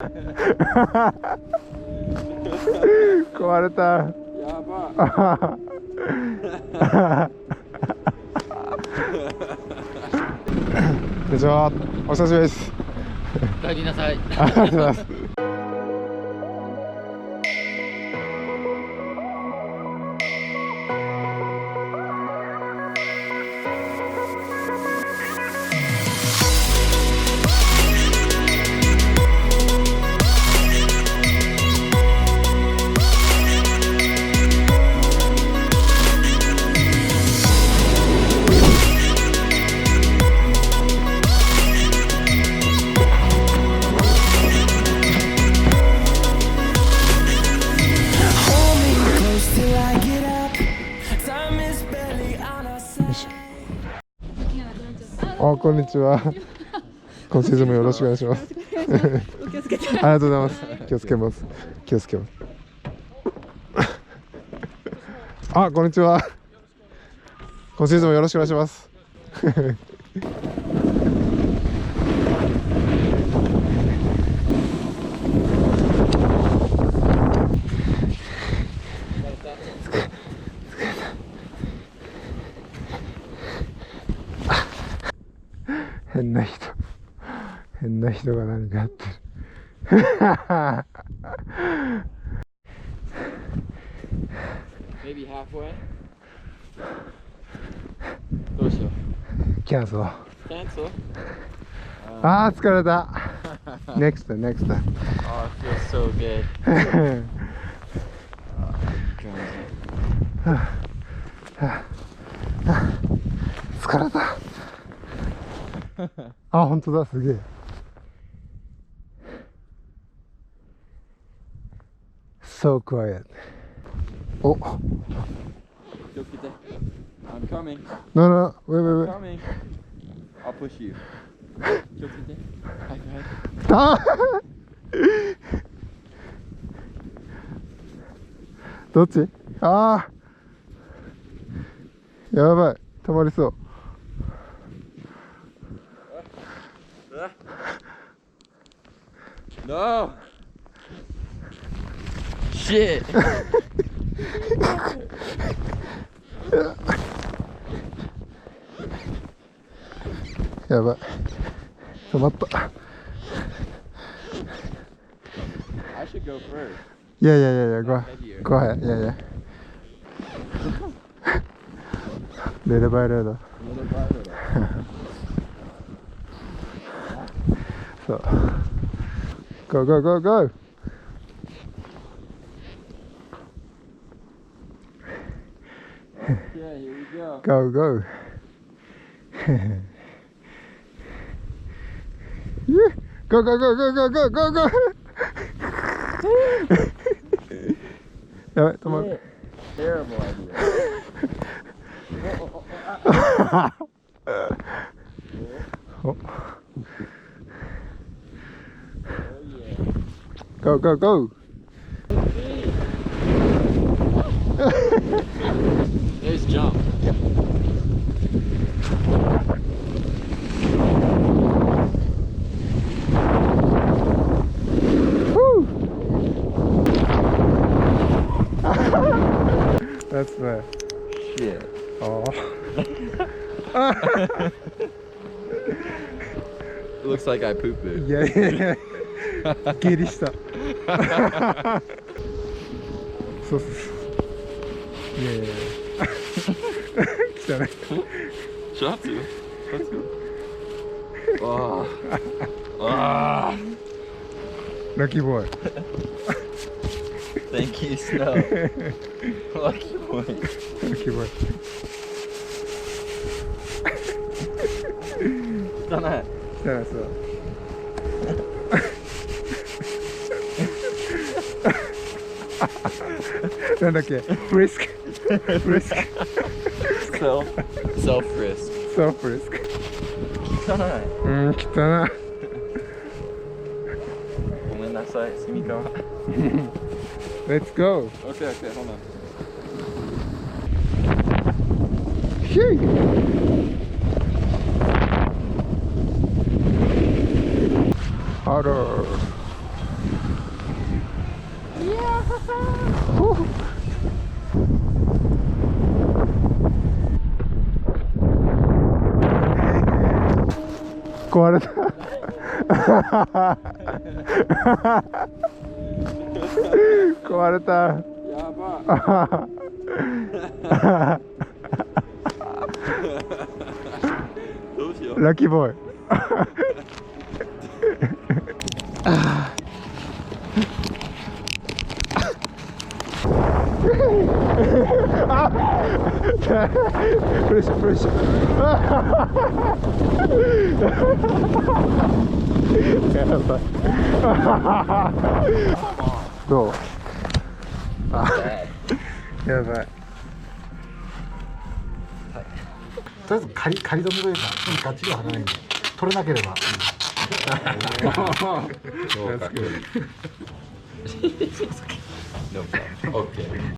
壊れた。やば。こんにちは。お久しぶりです。帰りなさい。ありがとうございます。あ、こんにちは。今シーズンもよろしくお願いします。お気をつけて。ありがとうございます。気をつけます。気をつけます。あ、こんにちは。今シーズンもよろしくお願いします。変な人が何かやってる。Maybe halfway. どうしよう。キャンセル。Cancel? あー、疲れた。Next time, next time. Oh, it feels so good. 疲れた。あ、本当だ、すげえ。So quiet. お。気をつけて。I'm coming. No, no, wait, I'm wait, wait. coming. I'll push you. 気をつけて。はいはい。あどっち？ああ。やばい、止まりそう。No! Shit! やばい、止まった。I should go first. いやいやいやいや、go ahead. いやいや。レレバイレード。そう。Go, go, go, go! Yeah, here we go. Go, go! Go, go, go, go, go, go, go, go! やばい、止まる。Terrible idea. Oh. Go, go, go! There's jump. Woo! That's bad. Shit. Oh. Looks like I poo-pooed. いやいやいや、下痢した。そうそうそう。いやいやいや。汚い。シャツ？ああ。ああ。ラッキーボーイ。Thank you, Snow. Lucky boy. ラッキーボーイ。汚い。汚いそう。なんだっけ？フリスク。フリスク。Self risk. Self risk。汚い。うん、汚い。ごめんなさい、すみかわ。Let's go. Okay, hold on. ヒュー。ハロー。壊れた壊れた。やば。どうしよう。ラッキーボーイあプレッシャープレッシャーやばいどうやばいとりあえず仮止めというか、ガチでは張らないんで、取れなければ。オッケー。